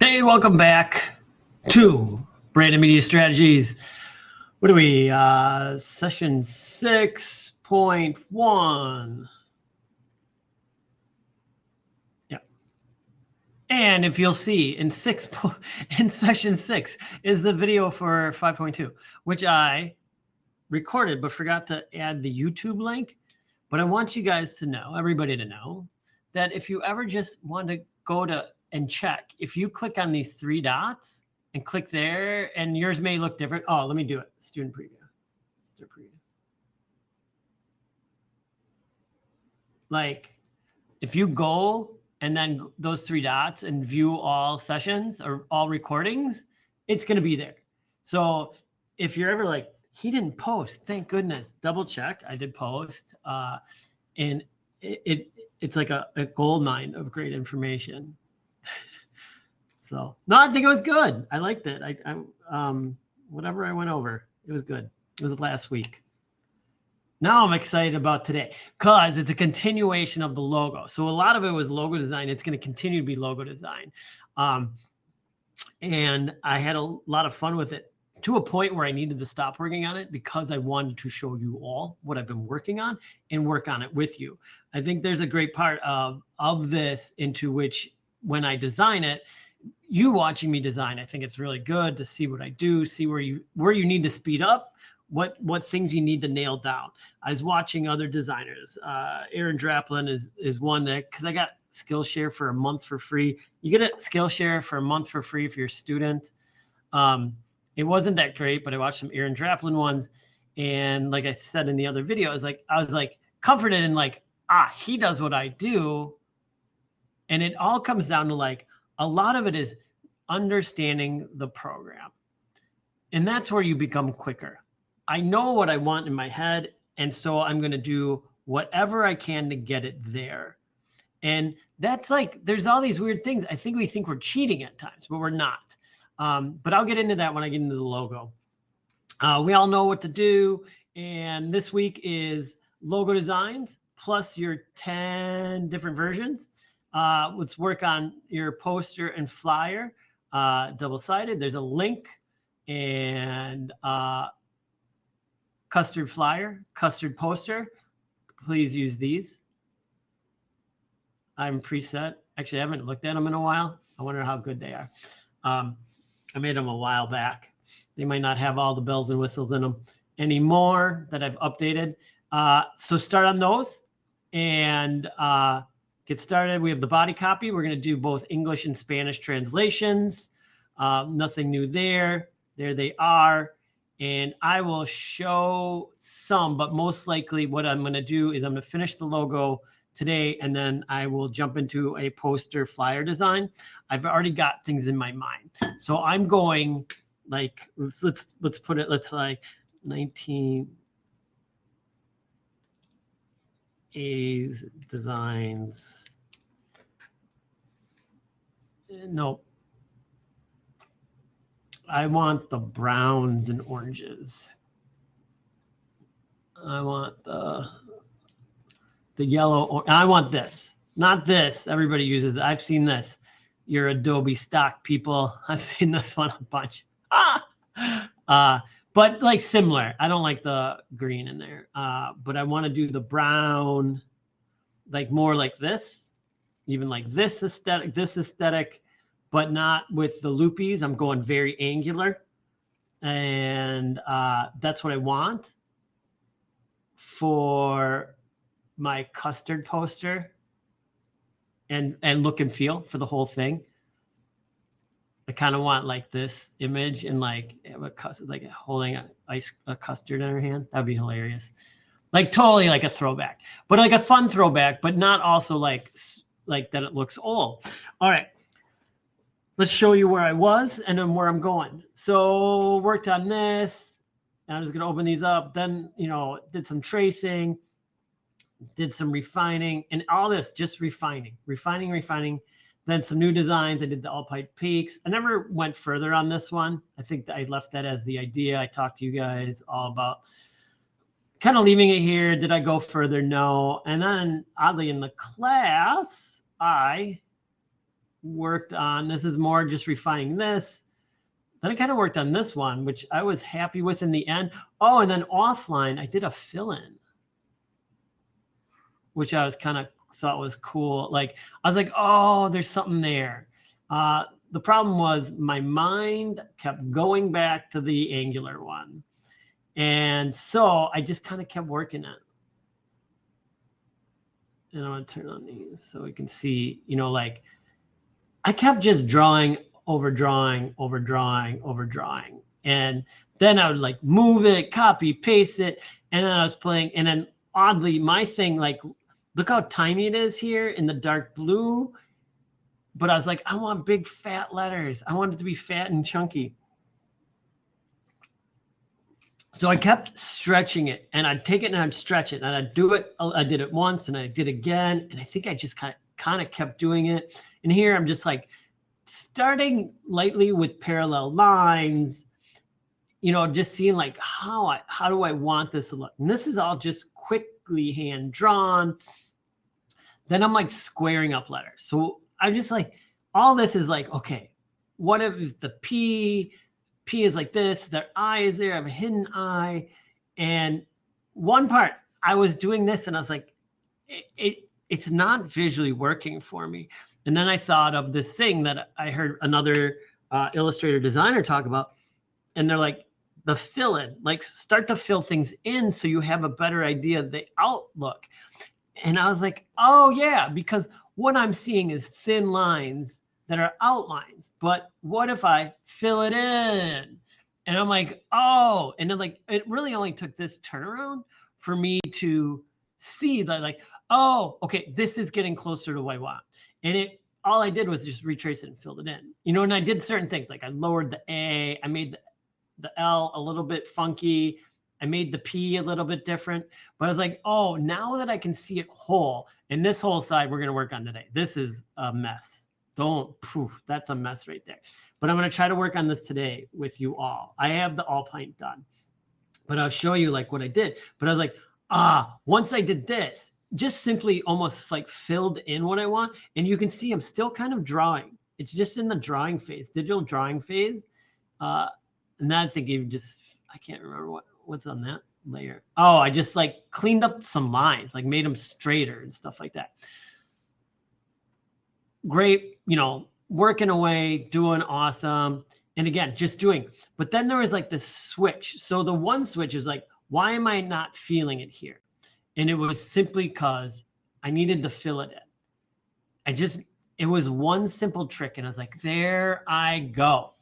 Hey, welcome back to Brandon Media Strategies. What are we? Session 6.1. Yeah. And if you'll see in session 6 is the video for 5.2, which I recorded but forgot to add the YouTube link. But I want you guys to know, everybody to know, that if you ever just want to go to and check, if you click on these three dots and click there, and yours may look different. Oh, let me do it. Student preview. Student preview. Like, if you go and then those three dots and view all sessions or all recordings, it's going to be there. So if you're ever like, he didn't post, thank goodness, double check. I did post. And it's like a gold mine of great information. So no, I think it was good. I liked it. I whatever I went over, it was good. It was last week. Now I'm excited about today because it's a continuation of the logo. So a lot of it was logo design. It's going to continue to be logo design. And I had a lot of fun with it to a point where I needed to stop working on it because I wanted to show you all what I've been working on and work on it with you. I think there's a great part of this into which when I design it, you watching me design, I think it's really good to see what I do, see where you need to speed up, what things you need to nail down. I was watching other designers. Aaron Draplin is one that, because I got Skillshare for a month for free. You get a Skillshare for a month for free if you're a student. It wasn't that great, but I watched some Aaron Draplin ones, and like I said in the other video, I was like comforted in like, he does what I do, and it all comes down to like a lot of it is understanding the program, and that's where you become quicker. I know what I want in my head, and so I'm going to do whatever I can to get it there. And that's like, there's all these weird things. I think we think we're cheating at times, but we're not. But I'll get into that when I get into the logo. We all know what to do. And this week is logo designs plus your 10 different versions. Let's work on your poster and flyer, double-sided. There's a link and custard flyer, custard poster. Please use these. I'm preset. Actually, I haven't looked at them in a while. I wonder how good they are. I made them a while back. They might not have all the bells and whistles in them anymore that I've updated. So start on those and get started. We have the body copy. We're going to do both English and Spanish translations. Nothing new there. There they are. And I will show some, but most likely what I'm going to do is I'm going to finish the logo today, and then I will jump into a poster flyer design. I've already got things in my mind. So I'm going like, let's put it, let's like 19 A's designs. Nope. I want the browns and oranges. I want the yellow. I want this, not this. Everybody uses it. I've seen this. You're Adobe stock people. I've seen this one a bunch. But like similar. I don't like the green in there. But I want to do the brown, like more like this, even like this aesthetic, but not with the loopies. I'm going very angular, and that's what I want for my custard poster and look and feel for the whole thing. I kind of want like this image and like holding a custard in her hand. That'd be hilarious. Like totally like a throwback, but like a fun throwback, but not also like that it looks old. All right. Let's show you where I was and then where I'm going. So worked on this. And I'm just going to open these up. Then, did some tracing, did some refining, and all this just refining. Then some new designs. I did the Alpine Peaks. I never went further on this one. I think that I left that as the idea. I talked to you guys all about kind of leaving it here. Did I go further? No. And then oddly in the class, I worked on. This is more just refining this. Then I kind of worked on this one, which I was happy with in the end. Oh, and then offline, I did a fill-in, which I was kind of thought was cool. Like, I was like, oh, there's something there. The problem was my mind kept going back to the Angular one. And so I just kind of kept working it. And I'm going to turn on these so we can see, you know, like I kept just drawing, overdrawing, overdrawing, overdrawing. And then I would like move it, copy, paste it. And then I was playing. And then oddly, my thing, like, look how tiny it is here in the dark blue. But I was like, I want big fat letters. I want it to be fat and chunky. So I kept stretching it, and I'd take it and I'd stretch it, and I'd do it. I did it once, and I did again, and I think I just kind of kept doing it. And here I'm just like starting lightly with parallel lines, you know, just seeing like how do I want this to look. And this is all just quickly hand drawn. Then I'm like squaring up letters. So I'm just like, all this is like, okay, what if the P is like this, their I is there, I have a hidden I. And one part, I was doing this and I was like, it's not visually working for me. And then I thought of this thing that I heard another Illustrator designer talk about. And they're like, the fill in, like start to fill things in so you have a better idea of the outlook. And I was like, oh yeah, because what I'm seeing is thin lines that are outlines. But what if I fill it in? And I'm like, oh, and then like, it really only took this turnaround for me to see that like, oh, okay, this is getting closer to what I want. And all I did was just retrace it and filled it in, you know, and I did certain things. Like I lowered the A, I made the L a little bit funky. I made the P a little bit different, but I was like, oh, now that I can see it whole, and this whole side we're going to work on today. This is a mess. That's a mess right there. But I'm going to try to work on this today with you all. I have the Alpine done, but I'll show you like what I did. But I was like, once I did this, just simply almost like filled in what I want. And you can see I'm still kind of drawing. It's just in the drawing phase, digital drawing phase. And then I think I can't remember what's on that layer. Oh, I just like cleaned up some lines, like made them straighter and stuff like that. Great, you know, working away, doing awesome. And again, just doing. But then there was like this switch. So the one switch is like, why am I not feeling it here? And it was simply because I needed to fill it in. It was one simple trick. And I was like, there I go.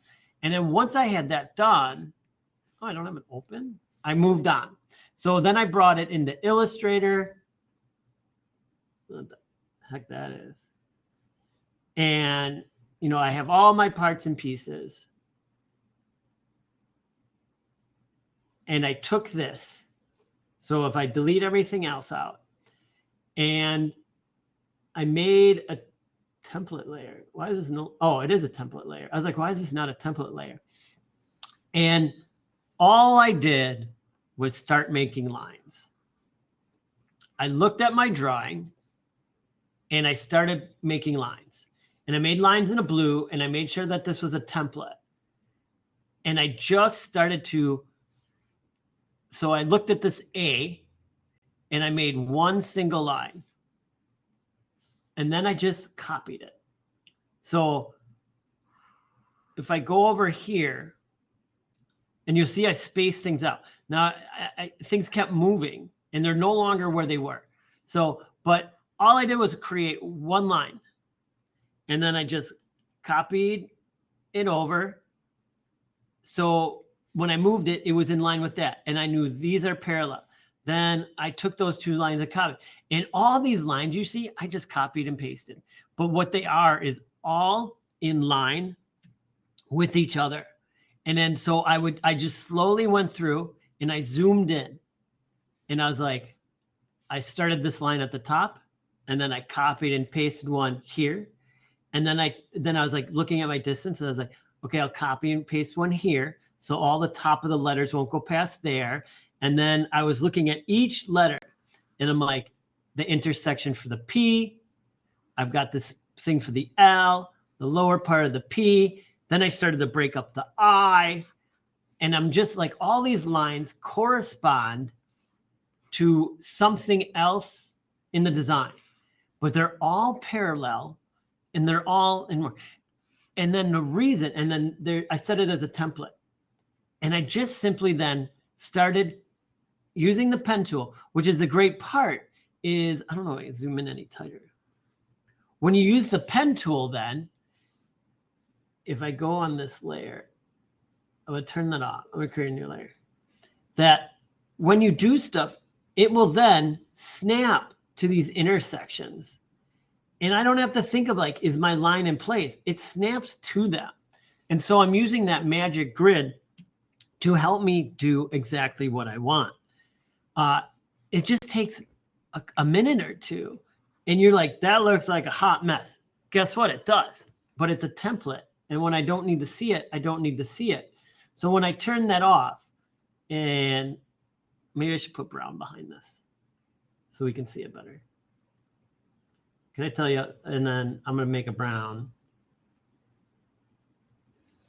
And then once I had that done, oh, I don't have it open. I moved on. So then I brought it into Illustrator. What the heck that is. And, you know, I have all my parts and pieces. And I took this. So if I delete everything else out, and I made a template layer. Why is this oh, it is a template layer. I was like, why is this not a template layer? And all I did was start making lines. I looked at my drawing and I started making lines. And I made lines in a blue, and I made sure that this was a template. And I just started to, so I looked at this A and I made one single line. And then I just copied it. So if I go over here, and you'll see I spaced things out. Now, things kept moving, and they're no longer where they were. So, but all I did was create one line. And then I just copied it over. So when I moved it, it was in line with that. And I knew these are parallel. Then I took those two lines and copied. And all these lines you see, I just copied and pasted. But what they are is all in line with each other. And then so I just slowly went through and I zoomed in. And I was like, I started this line at the top, and then I copied and pasted one here. And then I was like looking at my distance, and I was like, okay, I'll copy and paste one here. So all the top of the letters won't go past there. And then I was looking at each letter, and I'm like, the intersection for the P, I've got this thing for the L, the lower part of the P. Then I started to break up the I. And I'm just like, all these lines correspond to something else in the design, but they're all parallel and they're all in more. And then the reason, and then there, I set it as a template. And I just simply then started using the pen tool, which is the great part is, I don't know, I can zoom in any tighter. When you use the pen tool then, if I go on this layer, I'm gonna turn that off. I'm gonna create a new layer. That when you do stuff, it will then snap to these intersections. And I don't have to think of like, is my line in place? It snaps to them. And so I'm using that magic grid to help me do exactly what I want. It just takes a minute or two. And you're like, that looks like a hot mess. Guess what? It does. But it's a template. And when I don't need to see it, I don't need to see it. So when I turn that off, and maybe I should put brown behind this so we can see it better. Can I tell you? And then I'm going to make a brown,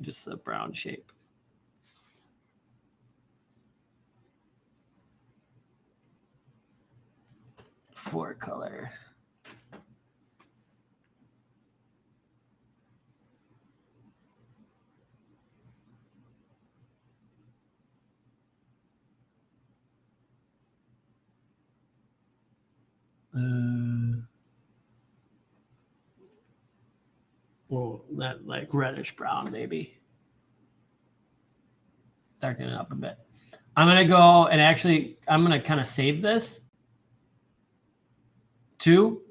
just a brown shape. For color. Well, that like reddish brown, maybe. Darken it up a bit. I'm going to go and actually, I'm going to kind of save this too.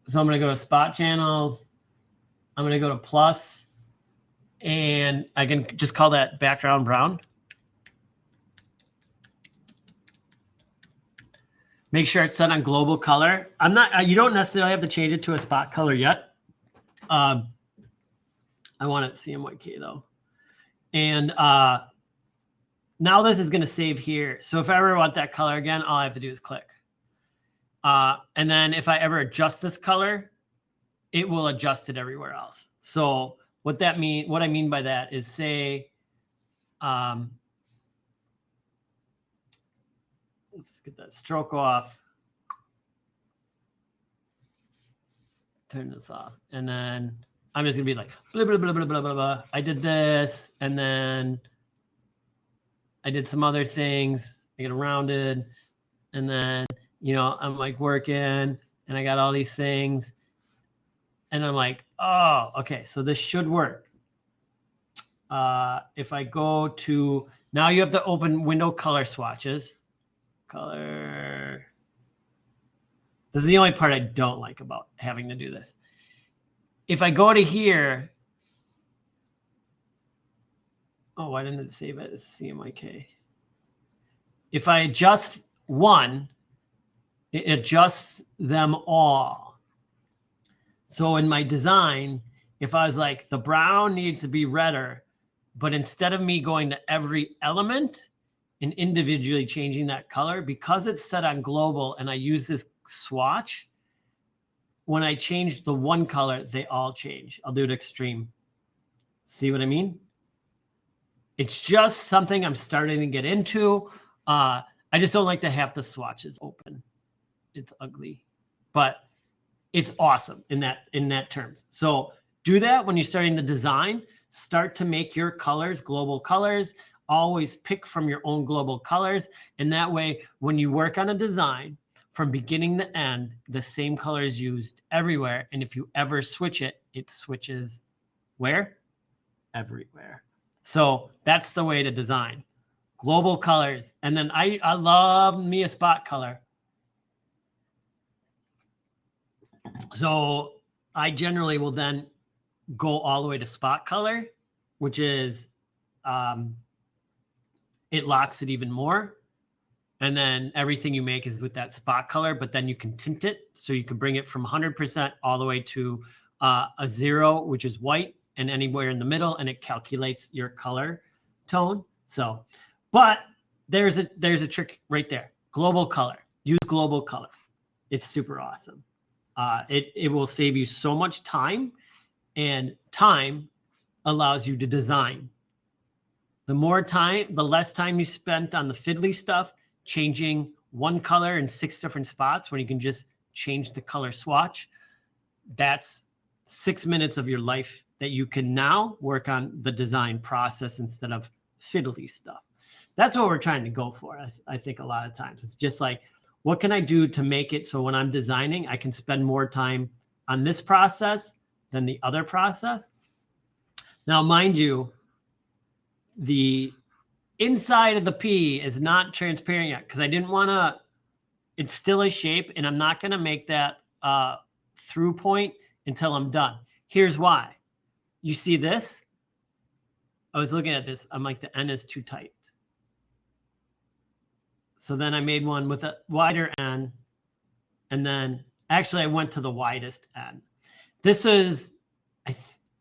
So I'm going to go to spot channels. I'm going to go to plus, and I can just call that background brown. Make sure it's set on global color. I'm not, you don't necessarily have to change it to a spot color yet. I want it CMYK though. And now this is going to save here. So if I ever want that color again, all I have to do is click. And then if I ever adjust this color, it will adjust it everywhere else. So what I mean by that is, say, let's get that stroke off. Turn this off. And then I'm just gonna be like, blah, blah, blah, blah, blah, blah, blah. I did this, and then I did some other things. I get rounded, and then, you know, I'm like working, and I got all these things, and I'm like, oh, okay, so this should work. If I go to, now you have to open window color swatches. Color. This is the only part I don't like about having to do this. If I go to here, oh, why didn't it save it as CMYK? If I adjust one, it adjusts them all. So in my design, if I was like, the brown needs to be redder, but instead of me going to every element and individually changing that color, because it's set on global and I use this swatch, when I change the one color, they all change. I'll do it extreme. See what I mean? It's just something I'm starting to get into. I just don't like to have the swatches open. It's ugly, but it's awesome in that terms. So do that when you're starting to design. Start to make your colors global colors. Always pick from your own global colors, and that way, when you work on a design, from beginning to end, the same color is used everywhere. And if you ever switch it, it switches where? Everywhere. So that's the way to design. Global colors. And then I love me a spot color. So I generally will then go all the way to spot color, which is, it locks it even more. And then everything you make is with that spot color, but then you can tint it. So you can bring it from 100% all the way to a 0, which is white, and anywhere in the middle, and it calculates your color tone. So, but there's a trick right there. Global color. Use global color. It's super awesome. It will save you so much time And time allows you to design. The more time, the less time you spent on the fiddly stuff, changing one color in 6 different spots when you can just change the color swatch. That's 6 minutes of your life that you can now work on the design process instead of fiddly stuff. That's what we're trying to go for. I think a lot of times it's just like, what can I do to make it so when I'm designing, I can spend more time on this process than the other process? Now, mind you, the inside of the P is not transparent yet because I didn't want to, it's still a shape, and I'm not going to make that through point until I'm done. Here's why. You see this? I was looking at this. I'm like, the N is too tight. So then I made one with a wider N, and then actually I went to the widest N. This is,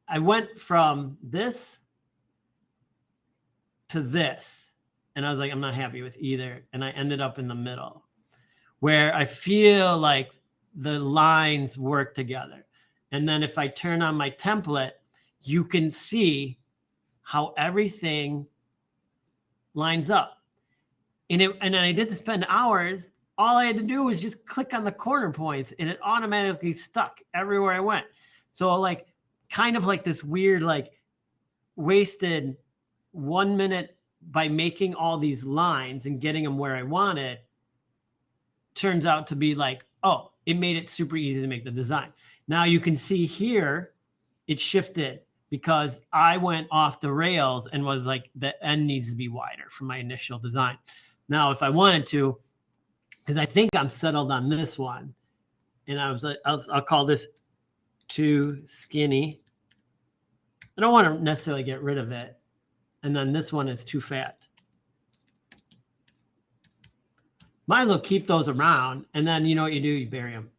I went from this to this, and I was like, I'm not happy with either. And I ended up in the middle where I feel like the lines work together. And then if I turn on my template, you can see how everything lines up. And I didn't spend hours. All I had to do was just click on the corner points, and it automatically stuck everywhere I went. So like, kind of like this weird, like wasted 1 minute by making all these lines and getting them where I wanted, turns out to be like, oh, it made it super easy to make the design. Now you can see here, it shifted because I went off the rails and was like, the end needs to be wider for my initial design. Now, if I wanted to, because I think I'm settled on this one, and I was like, I'll call this too skinny. I don't want to necessarily get rid of it. And then this one is too fat. Might as well keep those around. And then you know what you do? You bury them.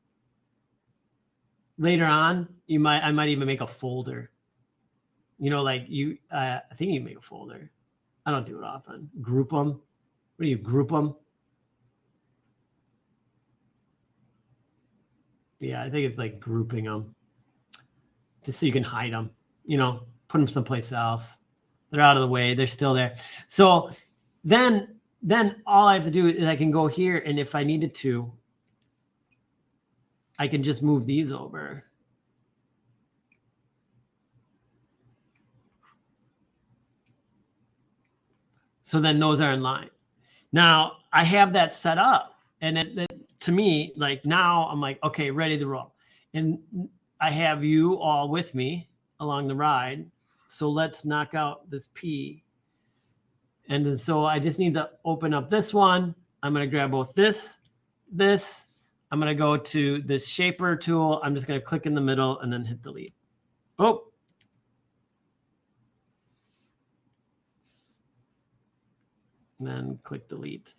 Later on, I might even make a folder. You know, like I think you make a folder. I don't do it often. Group them. What do you group them? Yeah, I think it's like grouping them. Just so you can hide them, you know, put them someplace else. They're out of the way. They're still there. So then all I have to do is I can go here, and if I needed to, I can just move these over. So then those are in line. Now I have that set up, and it to me, like now I'm like, okay, ready to roll. And I have you all with me along the ride. So let's knock out this P. And then, so I just need to open up this one. I'm going to grab both this. I'm going to go to this shaper tool. I'm just going to click in the middle and then hit delete. Oh. And then click delete.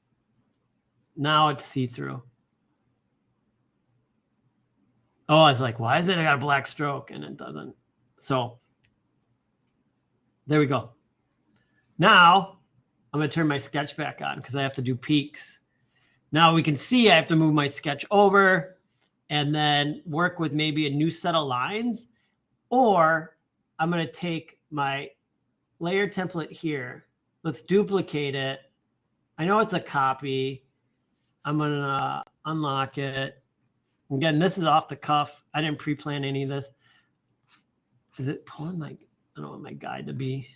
Now it's see-through. Oh, I was like, why is it I got a black stroke? And it doesn't. So there we go. Now I'm going to turn my sketch back on because I have to do peaks. Now we can see I have to move my sketch over and then work with maybe a new set of lines, or I'm going to take my layer template here. Let's duplicate it. I know it's a copy. I'm going to unlock it. Again, this is off the cuff. I didn't pre-plan any of this. Is it pulling my, I don't want my guide to be,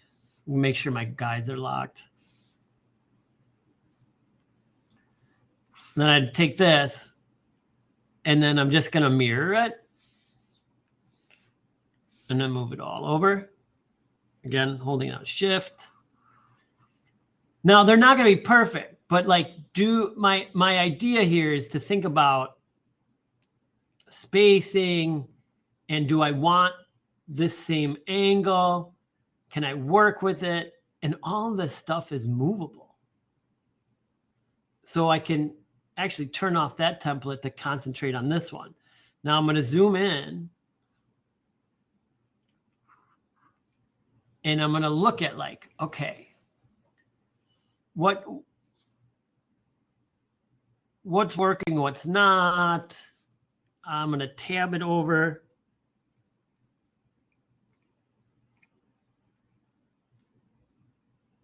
make sure my guides are locked. Then I'd take this, and then I'm just going to mirror it, and then move it all over. Again, holding out shift. Now they're not going to be perfect, but like, my idea here is to think about spacing, and do I want this same angle? Can I work with it? And all this stuff is movable. So I can actually turn off that template to concentrate on this one. Now I'm going to zoom in, and I'm going to look at like, okay, what's working, what's not. I'm going to tab it over.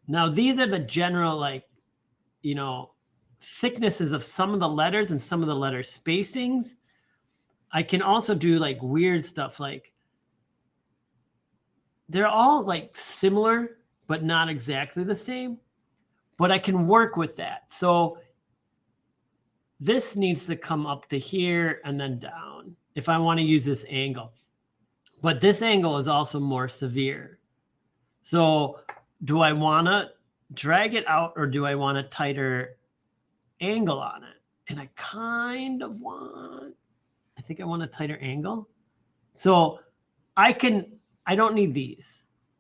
Now these are the general, like, you know, thicknesses of some of the letters and some of the letter spacings. I can also do like weird stuff, like they're all like similar, but not exactly the same, but I can work with that. So this needs to come up to here and then down if I want to use this angle. But this angle is also more severe. So do I want to drag it out or do I want a tighter angle on it? And I kind of want, I think I want a tighter angle. So I don't need these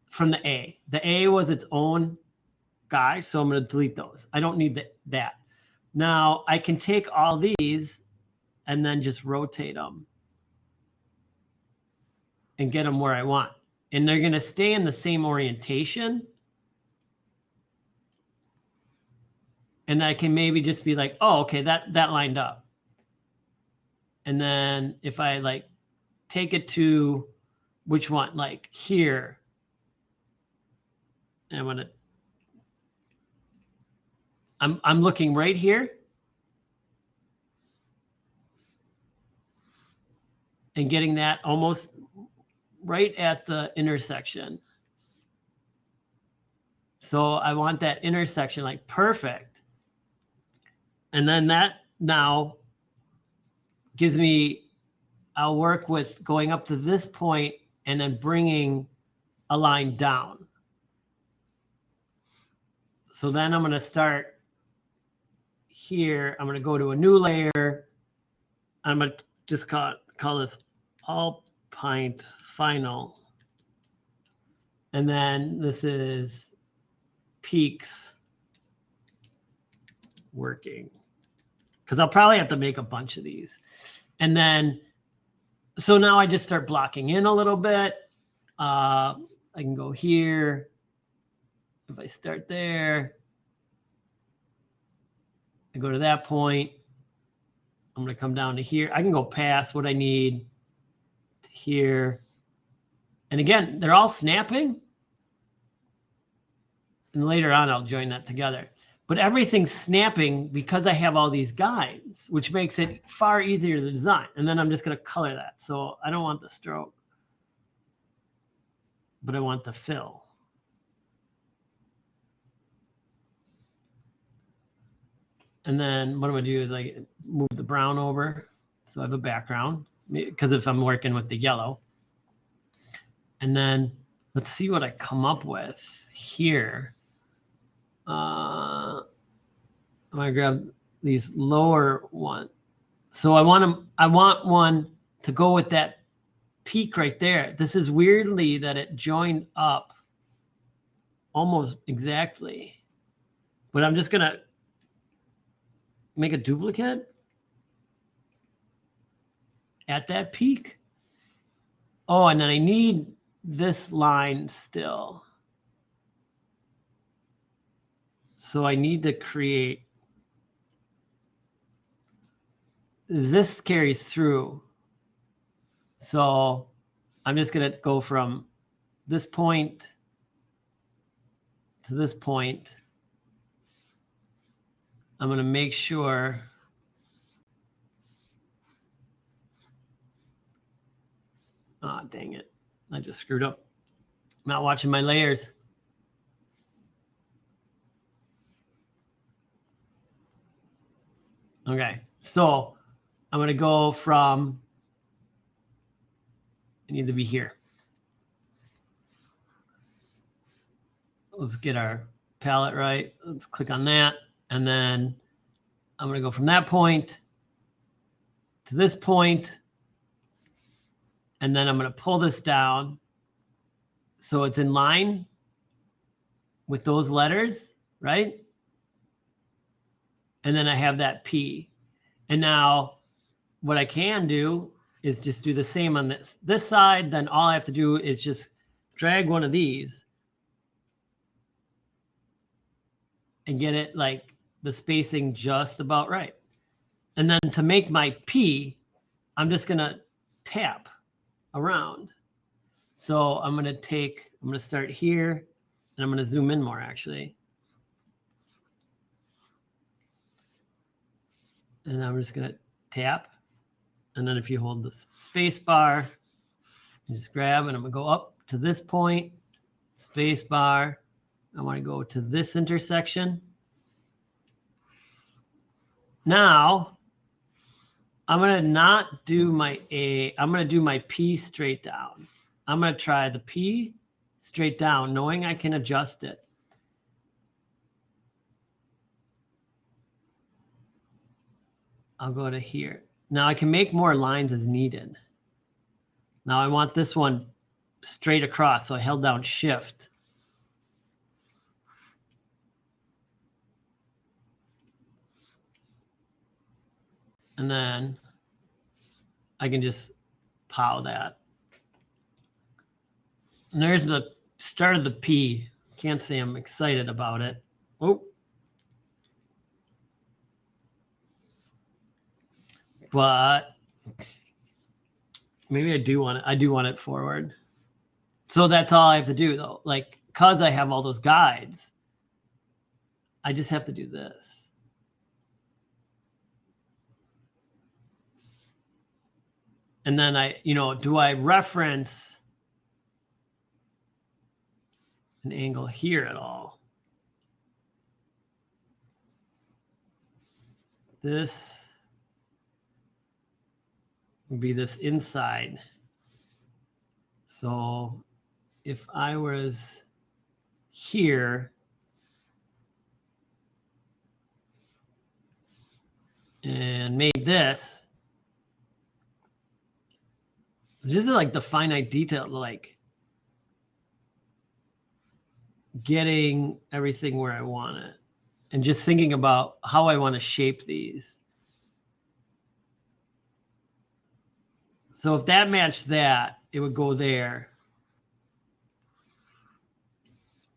from the A. The A was its own guy, so I'm going to delete those. I don't need that. Now I can take all these and then just rotate them and get them where I want. And they're going to stay in the same orientation. And I can maybe just be like, oh, okay, that lined up. And then if I like take it to which one, like here, and I'm looking right here and getting that almost right at the intersection. So I want that intersection like perfect. And then that now gives me, I'll work with going up to this point and then bringing a line down. So then I'm going to start here. I'm going to go to a new layer. I'm going to just call this Alpine Final. And then this is peaks working. Because I'll probably have to make a bunch of these. And then, so now I just start blocking in a little bit. I can go here. If I start there, I go to that point. I'm going to come down to here. I can go past what I need to here. And again, they're all snapping. And later on, I'll join that together. But everything's snapping because I have all these guides, which makes it far easier to design. And then I'm just going to color that. So I don't want the stroke, but I want the fill. And then what I'm going to do is I move the brown over. So I have a background, because if I'm working with the yellow. And then let's see what I come up with here. I'm going to grab these lower ones. So I want one to go with that peak right there. This is weirdly that it joined up almost exactly. But I'm just going to make a duplicate at that peak. Oh, and then I need this line still. So I need to create, this carries through. So I'm just going to go from this point to this point. I'm going to make sure oh, dang it. I just screwed up. Not watching my layers. Okay, so I'm going to go from, I need to be here. Let's get our palette right. Let's click on that. And then I'm going to go from that point to this point. And then I'm going to pull this down so it's in line with those letters, right? And then I have that P. And now what I can do is just do the same on this side. Then all I have to do is just drag one of these and get it like the spacing just about right. And then to make my P, I'm just going to tap around. So I'm going to start here and I'm going to zoom in more actually. And I'm just going to tap. And then if you hold the space bar, you just grab, and I'm going to go up to this point, space bar. I want to go to this intersection. Now, I'm going to not do my A. I'm going to do my P straight down. I'm going to try the P straight down, knowing I can adjust it. I'll go to here. Now I can make more lines as needed. Now I want this one straight across, so I held down Shift. And then I can just pow that. And there's the start of the P. Can't say I'm excited about it. Oh. But maybe I do want it forward. So that's all I have to do though. Like, cause I have all those guides, I just have to do this. And then do I reference an angle here at all? This would be this inside. So if I was here and made this is like the finite detail, like getting everything where I want it and just thinking about how I want to shape these. So if that matched that, it would go there,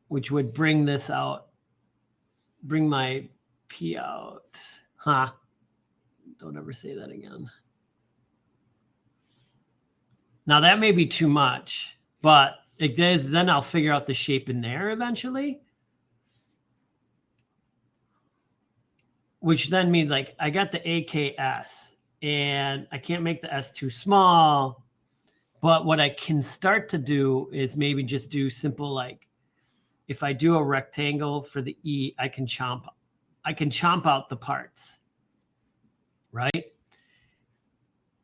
which would bring this out, bring my P out. Huh? Don't ever say that again. Now that may be too much, but it does, then I'll figure out the shape in there eventually. Which then means like I got the AKS and I can't make the S too small. But what I can start to do is maybe just do simple, like if I do a rectangle for the E, I can chomp out the parts, right?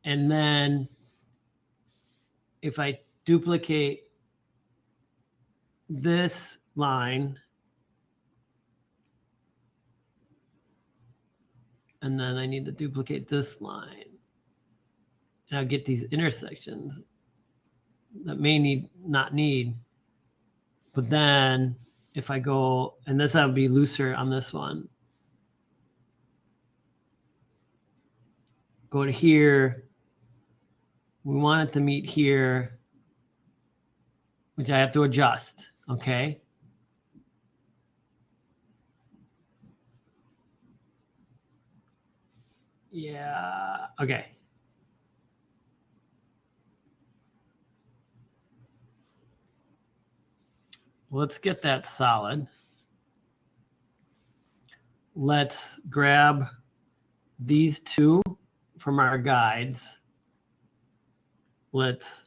And then if I duplicate this line, and then I need to duplicate this line, and I'll get these intersections that may not need. But then if I go, and this would be looser on this one, go to here, we want it to meet here, which I have to adjust, okay? Yeah, okay. Let's get that solid. Let's grab these two from our guides. Let's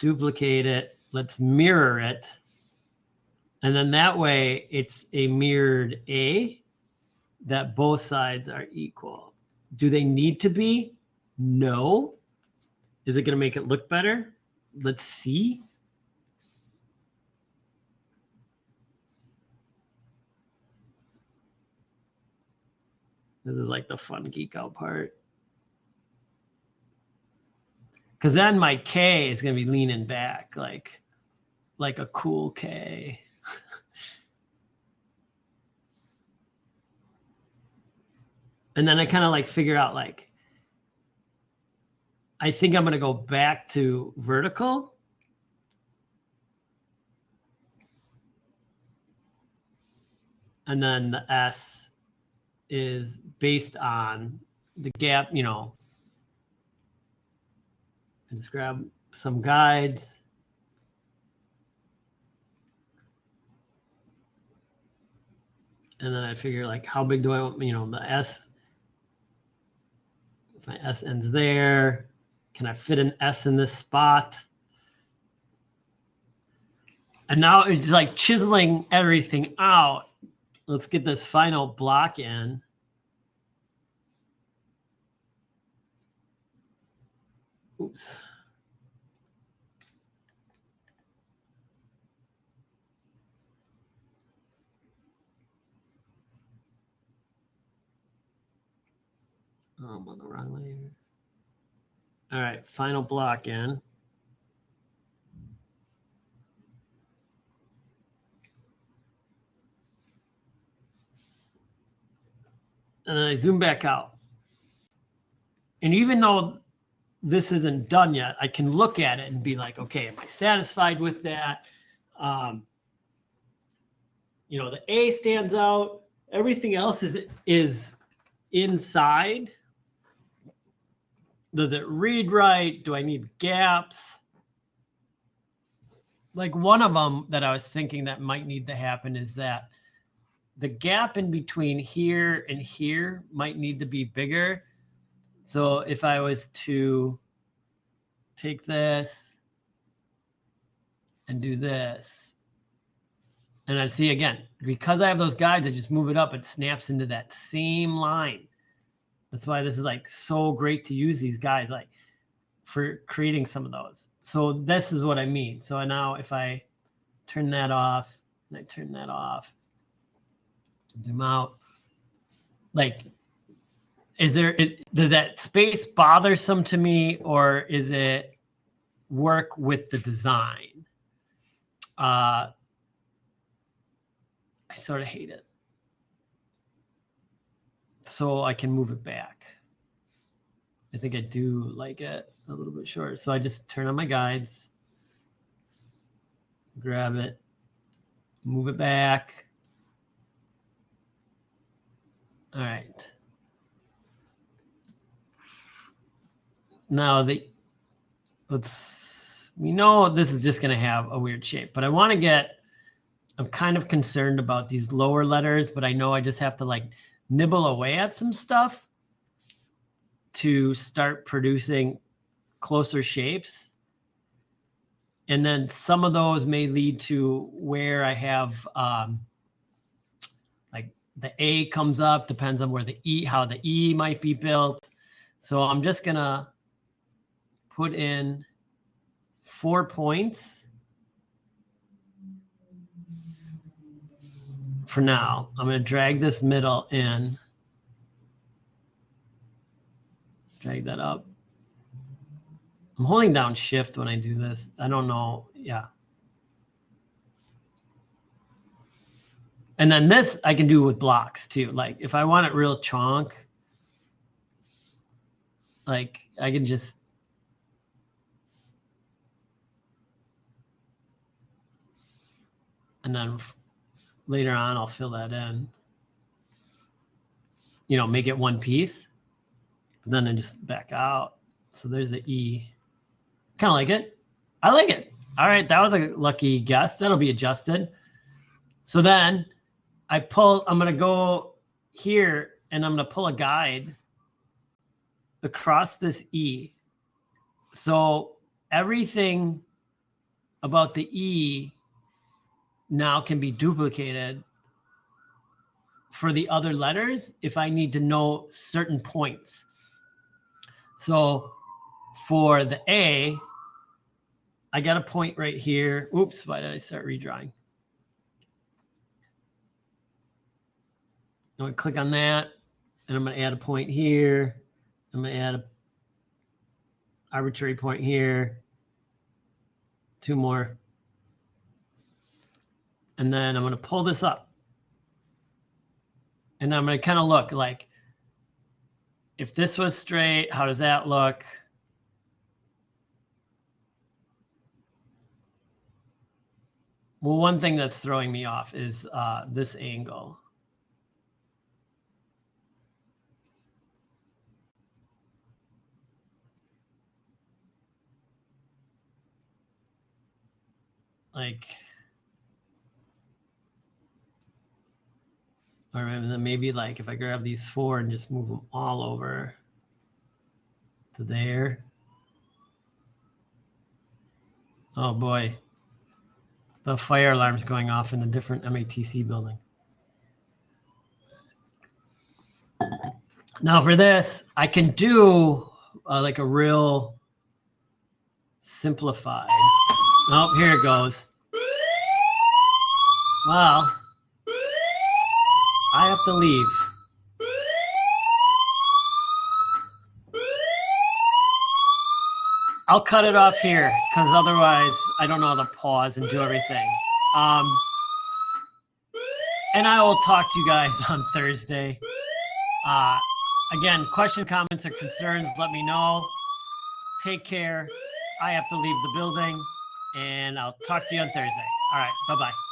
duplicate it. Let's mirror it. And then that way it's a mirrored A that both sides are equal. Do they need to be? No. Is it going to make it look better? Let's see. This is like the fun geek out part. Because then my K is going to be leaning back like a cool K. And then I kind of like figure out like, I think I'm going to go back to vertical. And then the S is based on the gap, I just grab some guides. And then I figure like, how big do I want, the S My S ends there. Can I fit an S in this spot? And now it's like chiseling everything out. Let's get this final block in. Oops. Oh, I'm on the wrong lane. All right, final block in. And I zoom back out. And even though this isn't done yet, I can look at it and be like, okay, am I satisfied with that? You know, the A stands out. Everything else is inside. Does it read right? Do I need gaps? Like one of them that I was thinking that might need to happen is that the gap in between here and here might need to be bigger. So if I was to take this and do this, and I see again, because I have those guides, I just move it up, it snaps into that same line. That's why this is like so great to use these guides like for creating some of those. So this is what I mean. So now if I turn that off and I turn that off, zoom out, like, does that space bothersome to me, or is it work with the design? I sort of hate it. So I can move it back. I think I do like it a little bit shorter. So I just turn on my guides, grab it, move it back. All right. Now we know this is just going to have a weird shape, but I'm kind of concerned about these lower letters, but I know I just have to like nibble away at some stuff to start producing closer shapes. And then some of those may lead to where I have like the A comes up, depends on where how the E might be built. So I'm just gonna put in 4 points for now. I'm gonna drag this middle in, drag that up. I'm holding down shift when I do this. I don't know, yeah. And then this I can do with blocks too. Like if I want it real chonk, like I can just and then later on I'll fill that in. You know, make it one piece. But then I just back out. So there's the E. Kind of like it. I like it. All right, that was a lucky guess. That'll be adjusted. So then I'm gonna go here and I'm gonna pull a guide across this E. So everything about the E now can be duplicated for the other letters if I need to know certain points. So for the A, I got a point right here. Oops, why did I start redrawing? I'm gonna click on that and I'm gonna add a point here. I'm gonna add an arbitrary point here. 2 more. And then I'm gonna pull this up. And I'm gonna kind of look like, if this was straight, how does that look? Well, one thing that's throwing me off is this angle. Like, or then maybe like if I grab these 4 and just move them all over. to there. Oh boy. The fire alarm's going off in a different MATC building. Now for this, I can do like a real simplified. Oh, here it goes. Well, I have to leave. I'll cut it off here because otherwise I don't know how to pause and do everything. And I will talk to you guys on Thursday. Again, question, comments, or concerns, let me know. Take care. I have to leave the building, and I'll talk to you on Thursday. All right, bye-bye.